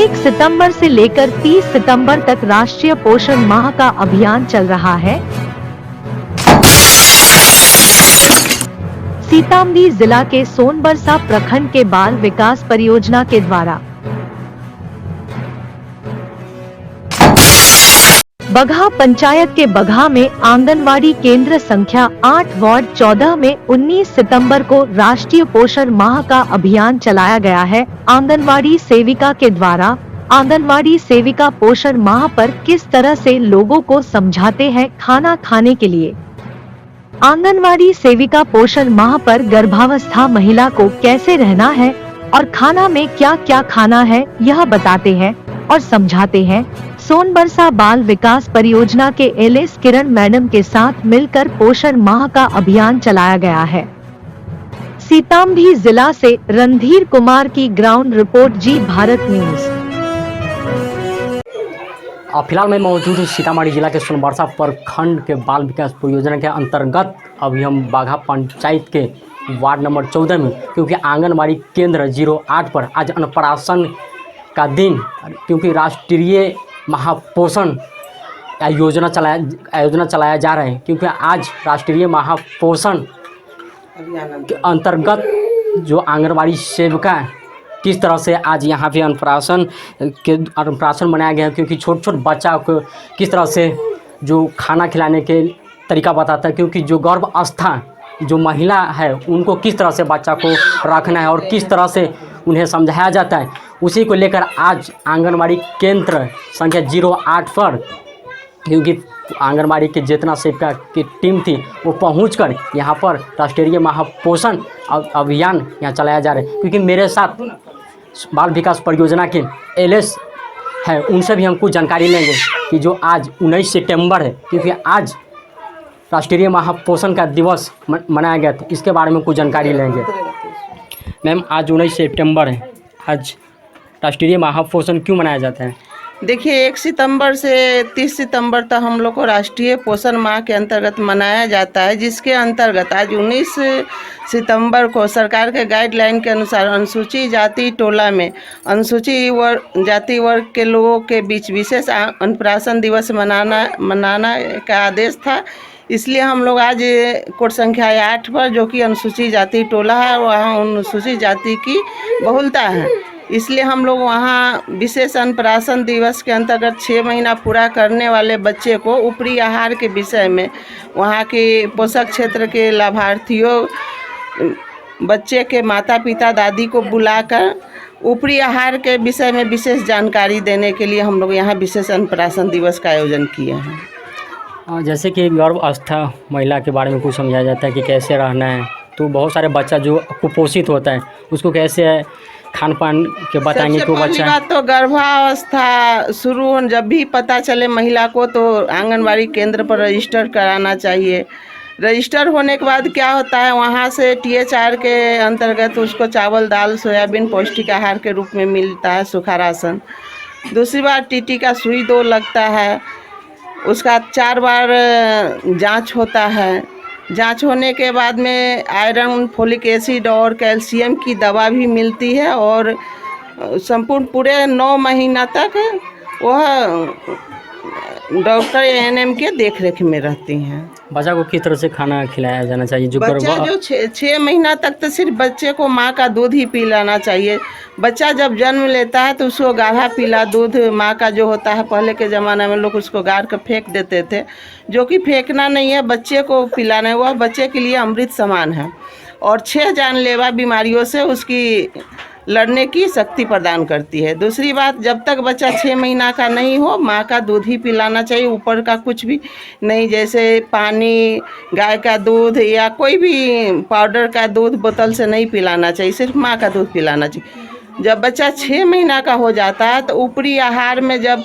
1 सितंबर से लेकर 30 सितंबर तक राष्ट्रीय पोषण माह का अभियान चल रहा है। सीतामढ़ी जिला के सोनबरसा प्रखंड के बाल विकास परियोजना के द्वारा बगहा पंचायत के बगहा में आंगनवाड़ी केंद्र संख्या 8 वार्ड 14 में 19 सितंबर को राष्ट्रीय पोषण माह का अभियान चलाया गया है। आंगनवाड़ी सेविका के द्वारा आंगनवाड़ी सेविका पोषण माह पर किस तरह से लोगों को समझाते हैं खाना खाने के लिए। आंगनवाड़ी सेविका पोषण माह पर गर्भावस्था महिला को कैसे रहना है और खाना में क्या क्या खाना है यह बताते हैं और समझाते हैं। सोनबरसा बाल विकास परियोजना के एलएस किरण मैडम के साथ मिलकर पोषण माह का अभियान चलाया गया है। सीतामढ़ी जिला से रणधीर कुमार की ग्राउंड रिपोर्ट, जी भारत न्यूज। फिलहाल मैं मौजूद हूँ सीतामढ़ी जिला के सोनबरसा प्रखंड के बाल विकास परियोजना के अंतर्गत अभी हम बाघा पंचायत के वार्ड नंबर 14 में, क्योंकि आंगनबाड़ी केंद्र 08 पर आज अन्नप्राशन का दिन, क्योंकि राष्ट्रीय महापोषण योजना चलाया जा रहा है, क्योंकि आज राष्ट्रीय महापोषण के अंतर्गत जो आंगनबाड़ी सेविका किस तरह से आज यहाँ पे अन्नप्राशन मनाया गया है, क्योंकि छोट बच्चा को किस तरह से जो खाना खिलाने के तरीका बताता है, क्योंकि जो गर्भावस्था जो महिला है उनको किस तरह से बच्चा को रखना है और किस तरह से उन्हें समझाया जाता है, उसी को लेकर आज आंगनबाड़ी केंद्र संख्या 08 पर, क्योंकि आंगनबाड़ी के जितना सेविका की टीम थी वो पहुंचकर यहाँ पर राष्ट्रीय महापोषण अभियान यहाँ चलाया जा रहा है। क्योंकि मेरे साथ बाल विकास परियोजना के एलएस है, उनसे भी हम कुछ जानकारी लेंगे कि जो आज 19 सितंबर है, क्योंकि आज राष्ट्रीय महापोषण का दिवस मनाया गया था, इसके बारे में कुछ जानकारी लेंगे। मैम, आज 19 सितंबर है, आज राष्ट्रीय महापोषण क्यों मनाया जाता है? देखिए, 1 सितंबर से 30 सितंबर तक हम लोग को राष्ट्रीय पोषण माह के अंतर्गत मनाया जाता है, जिसके अंतर्गत आज 19 सितंबर को सरकार के गाइडलाइन के अनुसार अनुसूचित जाति टोला में अनुसूचित जाति वर्ग के लोगों के बीच विशेष अन्नप्राशन दिवस मनाना का आदेश था। इसलिए हम लोग आज कोड संख्या 8 पर, जो कि अनुसूचित जाति टोला है, वहाँ अनुसूचित जाति की बहुलता है, इसलिए हम लोग वहाँ विशेष अन्नप्राशन दिवस के अंतर्गत 6 महीना पूरा करने वाले बच्चे को ऊपरी आहार के विषय में वहाँ के पोषक क्षेत्र के लाभार्थियों, बच्चे के माता पिता दादी को बुलाकर ऊपरी आहार के विषय में विशेष जानकारी देने के लिए हम लोग यहाँ विशेष अन्नप्राशन दिवस का आयोजन किए हैं। जैसे कि गर्भावस्था महिला के बारे में कुछ समझाया जाता है कि कैसे रहना है, तो बहुत सारे बच्चा जो कुपोषित होता है उसको कैसे खान पान के बताएंगे कि बच्चा तो गर्भावस्था शुरू जब भी पता चले महिला को तो आंगनबाड़ी केंद्र पर रजिस्टर कराना चाहिए। रजिस्टर होने के बाद क्या होता है, वहाँ से THR के अंतर्गत उसको चावल दाल सोयाबीन पौष्टिक आहार के रूप में मिलता है, सूखा राशन। दूसरी बार TT का सुई 2 लगता है, उसका 4 बार जांच होता है। जांच होने के बाद में आयरन, फोलिक एसिड और कैल्शियम की दवा भी मिलती है, और संपूर्ण पूरे 9 महीना तक वह डॉक्टर ANM के देखरेख में रहती हैं। बच्चा को किस तरह से खाना खिलाया जाना चाहिए? जो बच्चा जो 6 महीना तक तो सिर्फ बच्चे को माँ का दूध ही पिलाना चाहिए। बच्चा जब जन्म लेता है तो उसको गाढ़ा पीला दूध माँ का जो होता है, पहले के ज़माने में लोग उसको गाड़ कर फेंक देते थे, जो कि फेंकना नहीं है, बच्चे को पिलाना है। वह बच्चे के लिए अमृत समान है और 6 जानलेवा बीमारियों से उसकी लड़ने की शक्ति प्रदान करती है। दूसरी बात, जब तक बच्चा 6 महीना का नहीं हो, माँ का दूध ही पिलाना चाहिए, ऊपर का कुछ भी नहीं, जैसे पानी, गाय का दूध या कोई भी पाउडर का दूध बोतल से नहीं पिलाना चाहिए, सिर्फ माँ का दूध पिलाना चाहिए। जब बच्चा 6 महीना का हो जाता है तो ऊपरी आहार में जब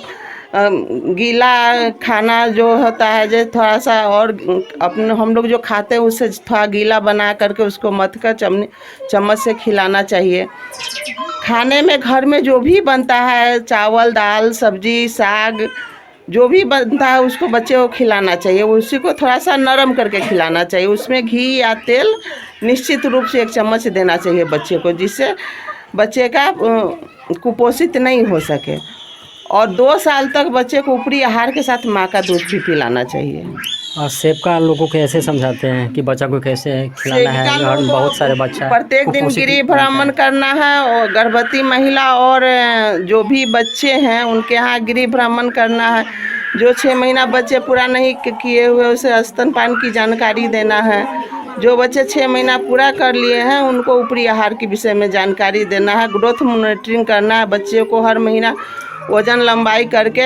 गीला खाना जो होता है, जो थोड़ा सा और अपने हम लोग जो खाते हैं उससे थोड़ा गीला बना करके उसको मथ कर चम्मच से खिलाना चाहिए। खाने में घर में जो भी बनता है, चावल दाल सब्जी साग जो भी बनता है उसको बच्चे को खिलाना चाहिए। उसी को थोड़ा सा नरम करके खिलाना चाहिए। उसमें घी या तेल निश्चित रूप से 1 चम्मच देना चाहिए बच्चे को, जिससे बच्चे का कुपोषित नहीं हो सके। और 2 साल तक बच्चे को ऊपरी आहार के साथ माँ का दूध भी पिलाना चाहिए। और सेविका लोगों को कैसे समझाते हैं कि बच्चा को कैसे खिलाना है? सेविका घर में लोगों बहुत को सारे बच्चा प्रत्येक दिन कुपोषित गृह भ्रमण करना है और गर्भवती महिला और जो भी बच्चे हैं उनके यहाँ गृह भ्रमण करना है। जो 6 महीना बच्चे पूरा नहीं किए हुए उसे स्तनपान की जानकारी देना है। जो बच्चे 6 महीना पूरा कर लिए हैं उनको ऊपरी आहार के विषय में जानकारी देना है। ग्रोथ मॉनिटरिंग करना है। बच्चे को हर महीना वजन लंबाई करके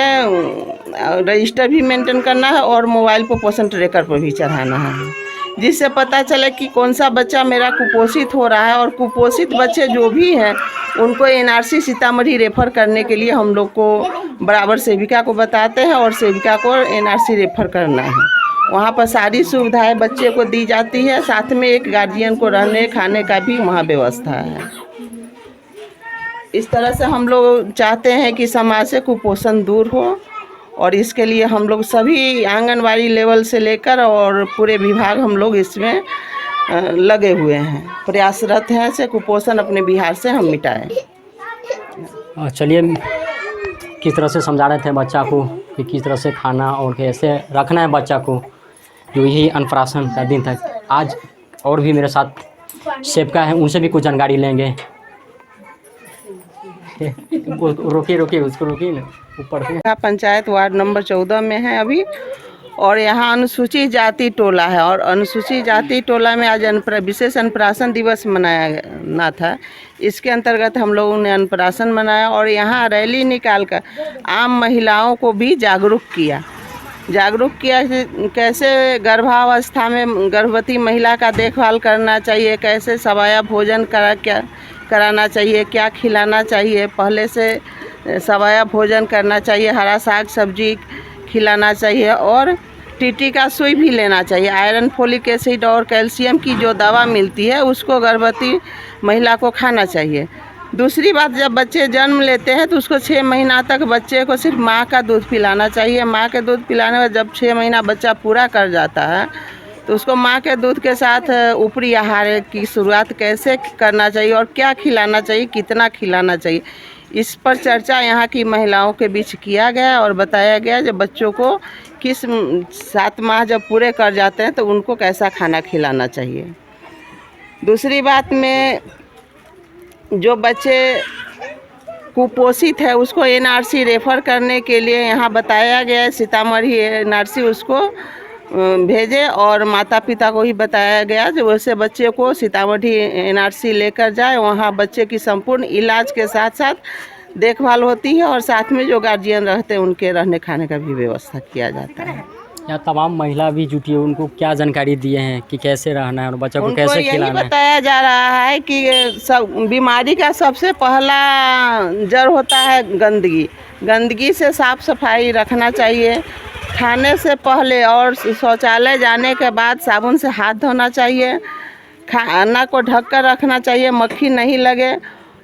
रजिस्टर भी मेंटेन करना है और मोबाइल पर पोषण ट्रैकर पर भी चढ़ाना है, जिससे पता चले कि कौन सा बच्चा मेरा कुपोषित हो रहा है। और कुपोषित बच्चे जो भी हैं उनको NRC सीतामढ़ी रेफ़र करने के लिए हम लोग को बराबर सेविका को बताते हैं और सेविका को NRC रेफ़र करना है। वहाँ पर सारी सुविधाएं बच्चे को दी जाती है। साथ में एक गार्जियन को रहने खाने का भी वहाँ व्यवस्था है। इस तरह से हम लोग चाहते हैं कि समाज से कुपोषण दूर हो और इसके लिए हम लोग सभी आंगनवाड़ी लेवल से लेकर और पूरे विभाग हम लोग इसमें लगे हुए हैं, प्रयासरत हैं से कुपोषण अपने बिहार से हम मिटाएं। चलिए, किस तरह से समझा रहे थे बच्चा को कि किस तरह से खाना और कैसे रखना है बच्चा को, जो यही अन्नप्राशन का दिन था। आज और भी मेरे साथ सेविका है, उनसे भी कुछ जानकारी लेंगे। रोकिए उसको रोकिए ना ऊपर से। पंचायत वार्ड नंबर 14 में है अभी, और यहाँ अनुसूचित जाति टोला है। और अनुसूचित जाति टोला में आज विशेष अन्नप्राशन दिवस मनाया था। इसके अंतर्गत हम लोगों ने अन्नप्राशन मनाया और यहाँ रैली निकाल कर आम महिलाओं को भी जागरूक किया कि कैसे गर्भावस्था में गर्भवती महिला का देखभाल करना चाहिए, कैसे सवाया भोजन कराना चाहिए, क्या खिलाना चाहिए। पहले से सवाया भोजन करना चाहिए, हरा साग सब्जी खिलाना चाहिए और टीटी का सुई भी लेना चाहिए। आयरन, फोलिक एसिड और कैल्शियम की जो दवा मिलती है उसको गर्भवती महिला को खाना चाहिए। दूसरी बात, जब बच्चे जन्म लेते हैं तो उसको 6 महीना तक बच्चे को सिर्फ माँ का दूध पिलाना चाहिए। माँ के दूध पिलाने में जब 6 महीना बच्चा पूरा कर जाता है तो उसको माँ के दूध के साथ ऊपरी आहार की शुरुआत कैसे करना चाहिए और क्या खिलाना चाहिए, कितना खिलाना चाहिए, इस पर चर्चा यहाँ की महिलाओं के बीच किया गया और बताया गया जब बच्चों को किस 7 माह जब पूरे कर जाते हैं तो उनको कैसा खाना खिलाना चाहिए। दूसरी बात में, जो बच्चे कुपोषित है उसको NRC रेफ़र करने के लिए यहाँ बताया गया है। सीतामढ़ी NRC उसको भेजे और माता पिता को ही बताया गया जो वैसे बच्चे को सीतामढ़ी NRC लेकर जाए। वहाँ बच्चे की संपूर्ण इलाज के साथ साथ देखभाल होती है और साथ में जो गार्जियन रहते हैं उनके रहने खाने का भी व्यवस्था किया जाता है। यहाँ तमाम महिला भी जुटी है, उनको क्या जानकारी दिए हैं कि कैसे रहना है और बच्चा को कैसे खिलाना है? बताया जा रहा है कि सब बीमारी का सबसे पहला जड़ होता है गंदगी से साफ सफाई रखना चाहिए। खाने से पहले और शौचालय जाने के बाद साबुन से हाथ धोना चाहिए। खाना को ढक कर रखना चाहिए, मक्खी नहीं लगे।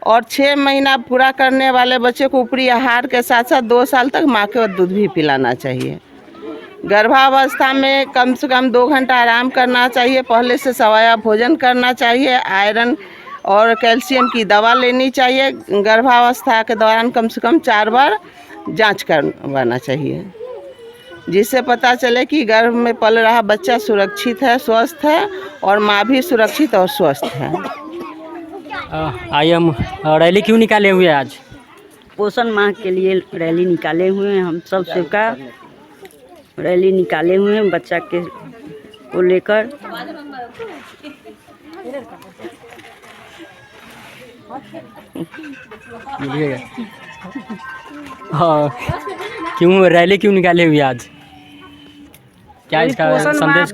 और 6 महीना पूरा करने वाले बच्चे को ऊपरी आहार के साथ साथ 2 साल तक माँ के दूध भी पिलाना चाहिए। गर्भावस्था में कम से कम 2 घंटा आराम करना चाहिए। पहले से सवाया भोजन करना चाहिए। आयरन और कैल्शियम की दवा लेनी चाहिए। गर्भावस्था के दौरान कम से कम 4 बार जांच करवाना चाहिए, जिससे पता चले कि गर्भ में पल रहा बच्चा सुरक्षित है, स्वस्थ है और माँ भी सुरक्षित और स्वस्थ है। आइए, हम रैली क्यों निकाले हुए आज? पोषण माह के लिए रैली निकाले हुए हैं। हम सब सेविका रैली निकाले हुए हैं बच्चा के को लेकर। हाँ, क्यों रैली क्यों निकाले हुए आज? क्या इसका संदेश?